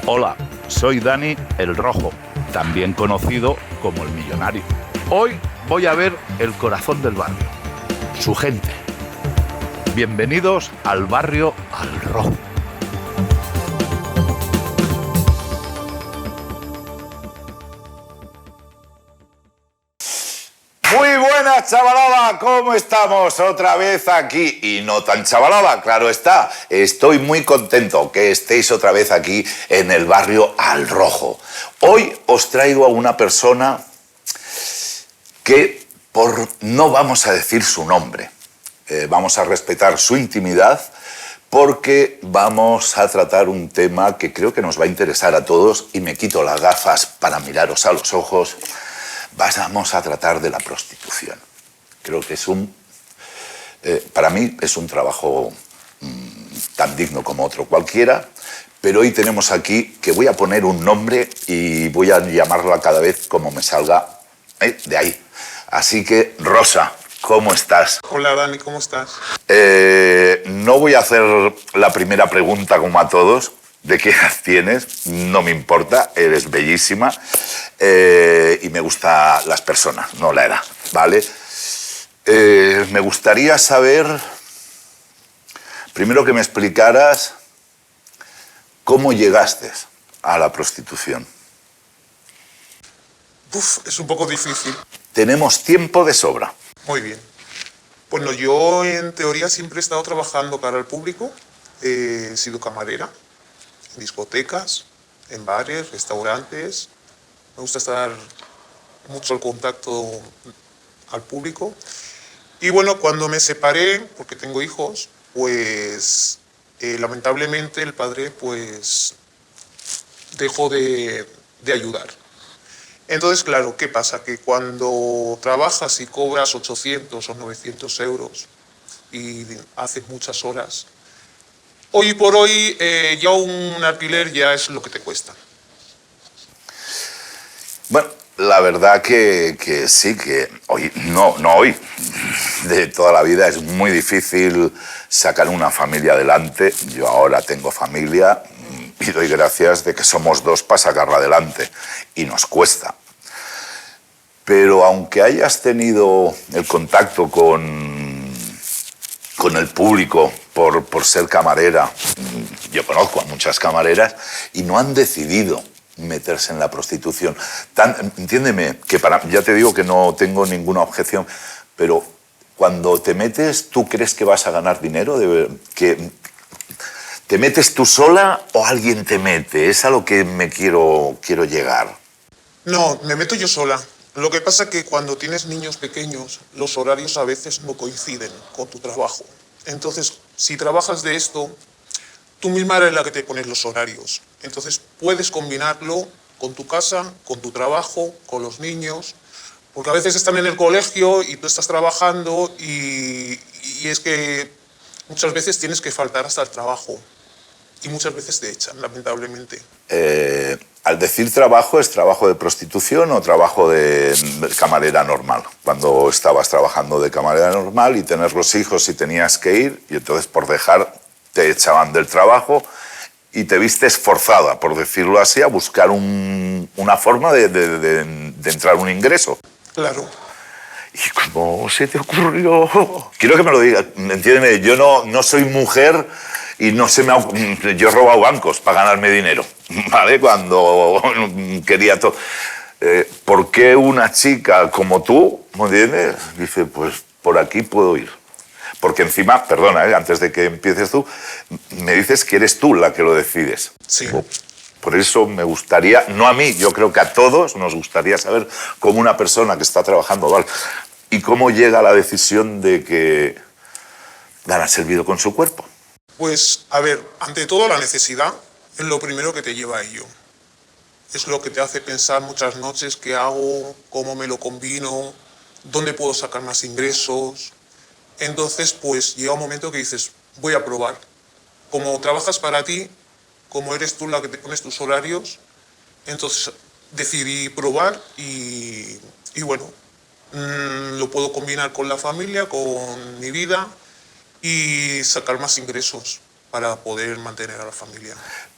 Hola, soy Dani el Rojo, también conocido como el Millonario. Hoy voy a ver el corazón del barrio, su gente. Bienvenidos al barrio Al Rojo. Muy buenas, chavalada, ¿cómo estamos? Otra vez aquí, y no tan chavalada, claro está. Estoy muy contento que estéis otra vez aquí en el barrio Al Rojo. Hoy os traigo a una persona que no vamos a decir su nombre, vamos a respetar su intimidad, porque vamos a tratar un tema que creo que nos va a interesar a todos, y me quito las gafas para miraros a los ojos. Vamos a tratar de la prostitución. Creo que para mí es un trabajo tan digno como otro cualquiera, pero hoy tenemos aquí que voy a poner un nombre y voy a llamarla cada vez como me salga de ahí. Así que, Rosa, ¿cómo estás? Hola, Dani, ¿cómo estás? No voy a hacer la primera pregunta como a todos. ¿De qué edad tienes? No me importa, eres bellísima y me gustan las personas, no la edad, ¿vale? Me gustaría saber, primero que me explicaras cómo llegaste a la prostitución. Es un poco difícil. Tenemos tiempo de sobra. Muy bien. Bueno, yo en teoría siempre he estado trabajando para el público. He sido camarera en discotecas, en bares, restaurantes. Me gusta estar mucho al contacto al público. Y bueno, cuando me separé, porque tengo hijos, pues lamentablemente el padre pues dejó de ayudar. Entonces, claro, ¿qué pasa? Que cuando trabajas y cobras 800 o 900 euros y haces muchas horas, hoy por hoy ya un alquiler ya es lo que te cuesta. Bueno, la verdad que sí, que hoy, no hoy, de toda la vida es muy difícil sacar una familia adelante. Yo ahora tengo familia y doy gracias de que somos dos para sacarla adelante, y nos cuesta. Pero aunque hayas tenido el contacto con el público por ser camarera, yo conozco a muchas camareras y no han decidido meterse en la prostitución. Entiéndeme, que ya te digo que no tengo ninguna objeción, pero cuando te metes, ¿tú crees que vas a ganar dinero? ¿Que te metes tú sola o alguien te mete? Es a lo que me quiero llegar. No, me meto yo sola. Lo que pasa es que cuando tienes niños pequeños, los horarios a veces no coinciden con tu trabajo. Entonces, si trabajas de esto, tú misma eres la que te pones los horarios. Entonces, puedes combinarlo con tu casa, con tu trabajo, con los niños, porque a veces están en el colegio y tú estás trabajando y es que muchas veces tienes que faltar hasta el trabajo y muchas veces te echan, lamentablemente. Al decir trabajo, ¿es trabajo de prostitución o trabajo de camarera normal? Cuando estabas trabajando de camarera normal y tener los hijos y tenías que ir, y entonces por dejar te echaban del trabajo y te vistes forzada, por decirlo así, a buscar una forma de entrar un ingreso. Claro. ¿Y cómo se te ocurrió? Quiero que me lo digas, entiéndeme, yo no soy mujer y yo he robado bancos para ganarme dinero, ¿vale? Cuando quería todo. ¿Por qué una chica como tú, ¿me entiendes? Dice, pues por aquí puedo ir. Porque encima, perdona, antes de que empieces tú, me dices que eres tú la que lo decides. Sí. Por eso me gustaría, no a mí, yo creo que a todos nos gustaría saber cómo una persona que está trabajando, ¿vale? Y cómo llega a la decisión de que dará servido con su cuerpo. Pues, a ver, ante todo la necesidad es lo primero que te lleva a ello. Es lo que te hace pensar muchas noches qué hago, cómo me lo combino, dónde puedo sacar más ingresos. Entonces, pues llega un momento que dices, voy a probar. Como trabajas para ti, como eres tú la que te pones tus horarios, entonces decidí probar y bueno, lo puedo combinar con la familia, con mi vida y sacar más ingresos para poder mantener a la familia.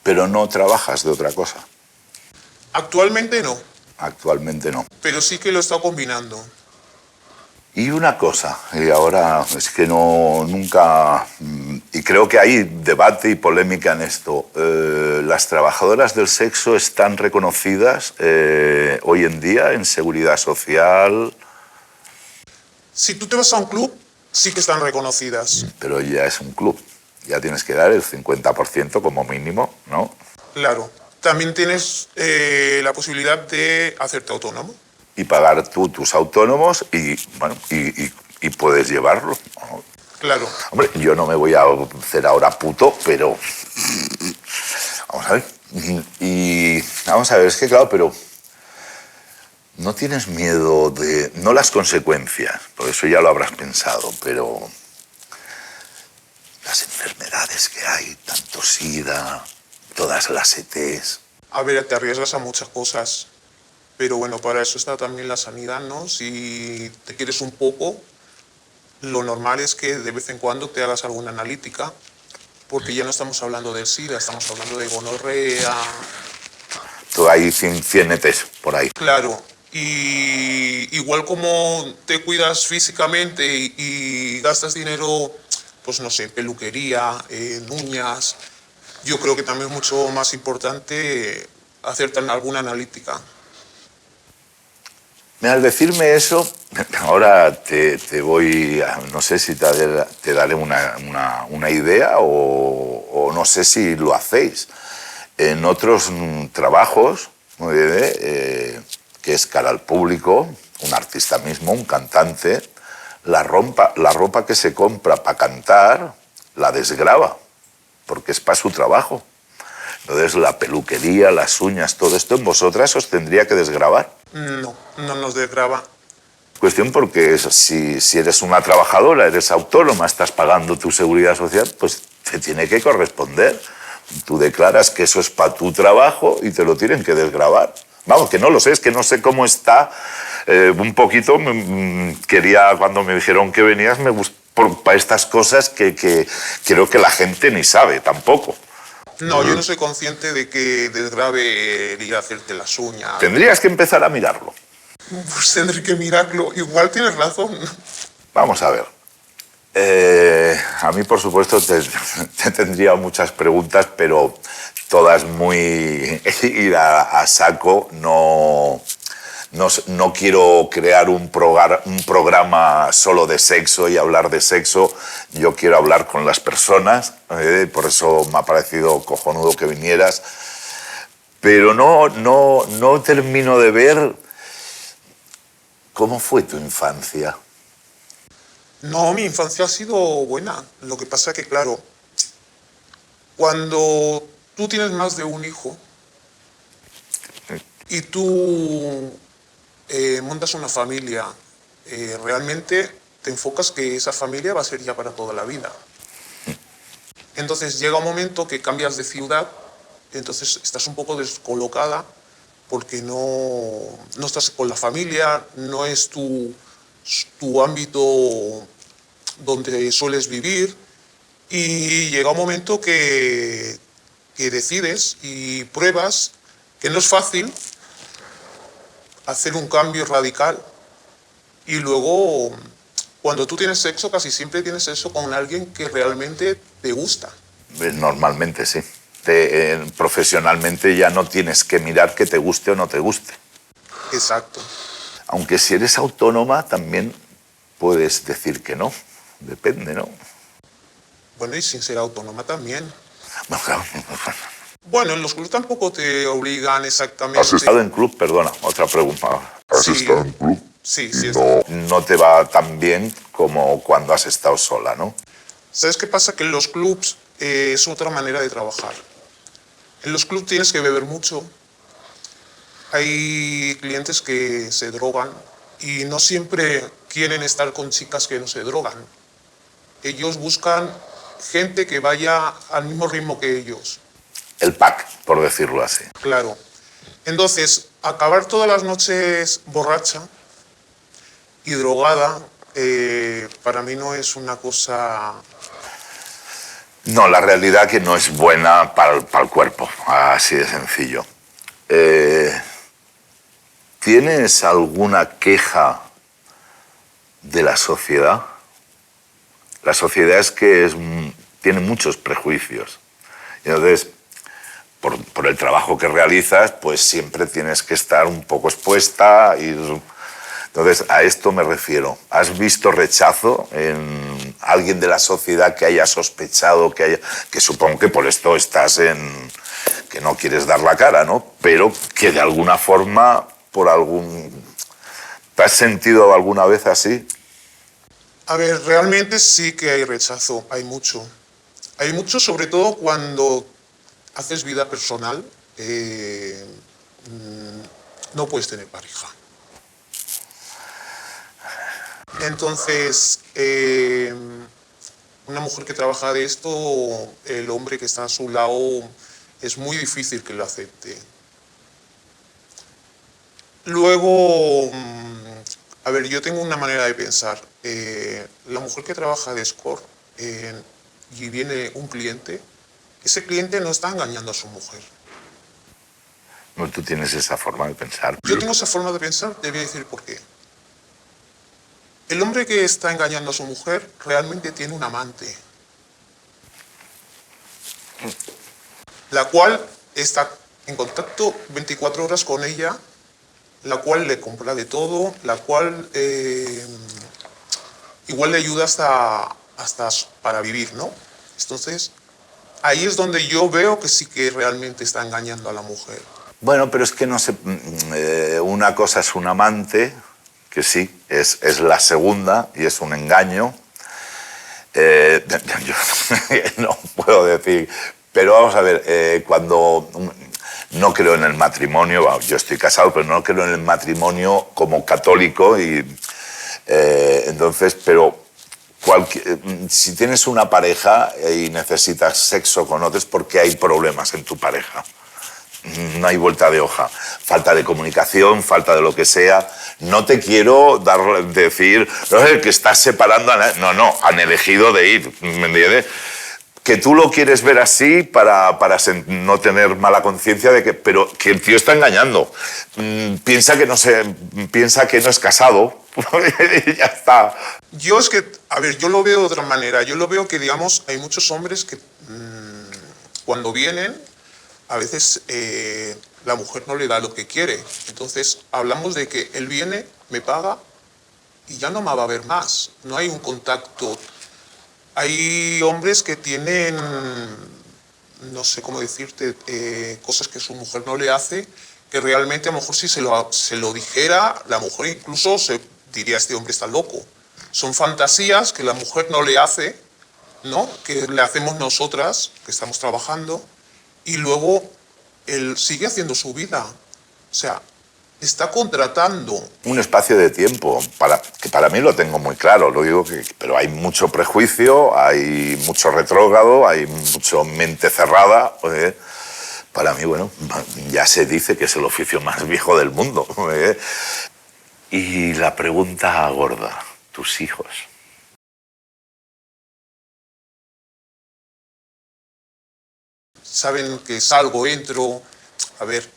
Pero no trabajas de otra cosa. Actualmente no, Actualmente no. pero sí que lo he estado combinando. Y una cosa, y ahora es que no, nunca, y creo que hay debate y polémica en esto. ¿Las trabajadoras del sexo están reconocidas hoy en día en seguridad social? Si tú te vas a un club, sí que están reconocidas. Pero ya es un club, ya tienes que dar el 50% como mínimo, ¿no? Claro. También tienes la posibilidad de hacerte autónomo. Y pagar tú tus autónomos y, bueno, y puedes llevarlo, ¿no? Claro. Hombre, yo no me voy a hacer ahora puto, pero... Vamos a ver. Y vamos a ver, es que claro, pero... ¿No tienes miedo de... no las consecuencias, por eso ya lo habrás pensado, pero... las enfermedades que hay, tanto SIDA, todas las ETs... A ver, te arriesgas a muchas cosas. Pero bueno, para eso está también la sanidad, ¿no? Si te quieres un poco, lo normal es que de vez en cuando te hagas alguna analítica, porque ya no estamos hablando del SIDA, estamos hablando de gonorrea. Todo hay 100 ETs por ahí. Claro, y igual como te cuidas físicamente y gastas dinero, pues no sé, en peluquería, en uñas, yo creo que también es mucho más importante hacerte alguna analítica. Al decirme eso, ahora te voy, no sé si te daré una idea o no sé si lo hacéis. En otros trabajos, que es cara al público, un artista mismo, un cantante, la ropa que se compra para cantar la desgrava, porque es para su trabajo. Entonces la peluquería, las uñas, todo esto en vosotras os tendría que desgravar. No, no nos desgrava. Cuestión porque si eres una trabajadora, eres autónoma, estás pagando tu seguridad social, pues te tiene que corresponder. Tú declaras que eso es para tu trabajo y te lo tienen que desgravar. Vamos, que no lo sé, es que no sé cómo está. Un poquito quería, cuando me dijeron que venías, me gustó para estas cosas que creo que la gente ni sabe tampoco. No, yo no soy consciente de que desgrave el ir a hacerte las uñas. Tendrías que empezar a mirarlo. Pues tendré que mirarlo. Igual tienes razón. Vamos a ver. A mí, por supuesto, te tendría muchas preguntas, pero todas muy ir a saco. No quiero crear un programa solo de sexo y hablar de sexo. Yo quiero hablar con las personas, por eso me ha parecido cojonudo que vinieras. Pero no termino de ver cómo fue tu infancia. No, mi infancia ha sido buena. Lo que pasa es que, claro, cuando tú tienes más de un hijo y tú montas una familia, realmente te enfocas que esa familia va a ser ya para toda la vida. Entonces llega un momento que cambias de ciudad, entonces estás un poco descolocada porque no estás con la familia, no es tu ámbito donde sueles vivir, y llega un momento que decides y pruebas que no es fácil hacer un cambio radical, y luego cuando tú tienes sexo casi siempre tienes sexo con alguien que realmente te gusta. Normalmente sí. Profesionalmente ya no tienes que mirar que te guste o no te guste. Exacto. Aunque si eres autónoma también puedes decir que no. Depende, ¿no? Bueno, y sin ser autónoma también. Bueno, claro. Bueno, en los clubes tampoco te obligan exactamente. ¿Has estado en club? Perdona, otra pregunta. ¿Has Sí. estado en club? Sí, sí. No te va tan bien como cuando has estado sola, ¿no? ¿Sabes qué pasa? Que en los clubs es otra manera de trabajar. En los clubs tienes que beber mucho. Hay clientes que se drogan y no siempre quieren estar con chicas que no se drogan. Ellos buscan gente que vaya al mismo ritmo que ellos. El pack, por decirlo así. Claro. Entonces, acabar todas las noches borracha y drogada, para mí no es una cosa... No, la realidad que no es buena para el cuerpo, así de sencillo. ¿Tienes alguna queja de la sociedad? La sociedad tiene muchos prejuicios. Y entonces, por el trabajo que realizas, pues siempre tienes que estar un poco expuesta. Entonces, a esto me refiero. ¿Has visto rechazo en alguien de la sociedad que haya sospechado, que supongo que por esto estás que no quieres dar la cara, ¿no? Pero que de alguna forma, ¿te has sentido alguna vez así? A ver, realmente sí que hay rechazo, hay mucho. Hay mucho, sobre todo cuando haces vida personal, no puedes tener pareja. Entonces, una mujer que trabaja de esto, el hombre que está a su lado, es muy difícil que lo acepte. Luego, a ver, yo tengo una manera de pensar. La mujer que trabaja de escort y viene un cliente, ese cliente no está engañando a su mujer. No, tú tienes esa forma de pensar. Yo tengo esa forma de pensar, te voy a decir por qué. El hombre que está engañando a su mujer realmente tiene un amante, la cual está en contacto 24 horas con ella, la cual le compra de todo, la cual igual le ayuda hasta para vivir, ¿no? Entonces, ahí es donde yo veo que sí que realmente está engañando a la mujer. Bueno, pero es que no sé, una cosa es un amante, que sí, es la segunda y es un engaño. Yo no puedo decir, pero vamos a ver, cuando no creo en el matrimonio, yo estoy casado, pero no creo en el matrimonio como católico y entonces, pero si tienes una pareja y necesitas sexo con otros, ¿por qué hay problemas en tu pareja? No hay vuelta de hoja. Falta de comunicación, falta de lo que sea. No te quiero decir que estás separando a... No, han elegido de ir. ¿Me entiendes? Que tú lo quieres ver así para no tener mala conciencia de que... Pero que el tío está engañando. Piensa que no es casado. Y ya está. Yo es que, a ver, yo lo veo de otra manera. Yo lo veo que, digamos, hay muchos hombres que cuando vienen, a veces la mujer no le da lo que quiere. Entonces hablamos de que él viene, me paga y ya no me va a ver más. No hay un contacto. Hay hombres que tienen, no sé cómo decirte, cosas que su mujer no le hace, que realmente a lo mejor si se lo dijera, la mujer incluso diría, este hombre está loco. Son fantasías que la mujer no le hace, ¿no? Que le hacemos nosotras, que estamos trabajando. Y luego él sigue haciendo su vida. O sea, está contratando. Un espacio de tiempo, que para mí lo tengo muy claro, lo digo pero hay mucho prejuicio, hay mucho retrógrado, hay mucho mente cerrada. Para mí, bueno, ya se dice que es el oficio más viejo del mundo. Y la pregunta gorda, tus hijos. Saben que salgo, entro. A ver,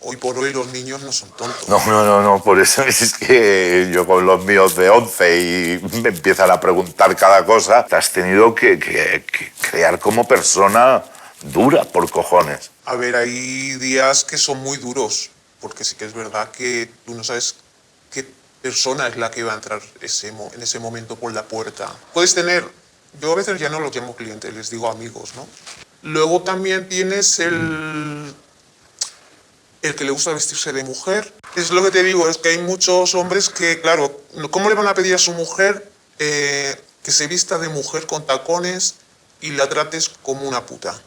hoy por hoy los niños no son tontos. No, por eso es que yo con los míos de 11 y me empiezan a preguntar cada cosa, te has tenido que crear como persona dura por cojones. A ver, hay días que son muy duros, porque sí que es verdad que tú no sabes qué persona es la que va a entrar en ese momento por la puerta. Puedes tener, yo a veces ya no los llamo clientes, les digo amigos, ¿no? Luego también tienes el que le gusta vestirse de mujer. Es lo que te digo, es que hay muchos hombres que, claro, ¿cómo le van a pedir a su mujer que se vista de mujer con tacones y la trates como una puta?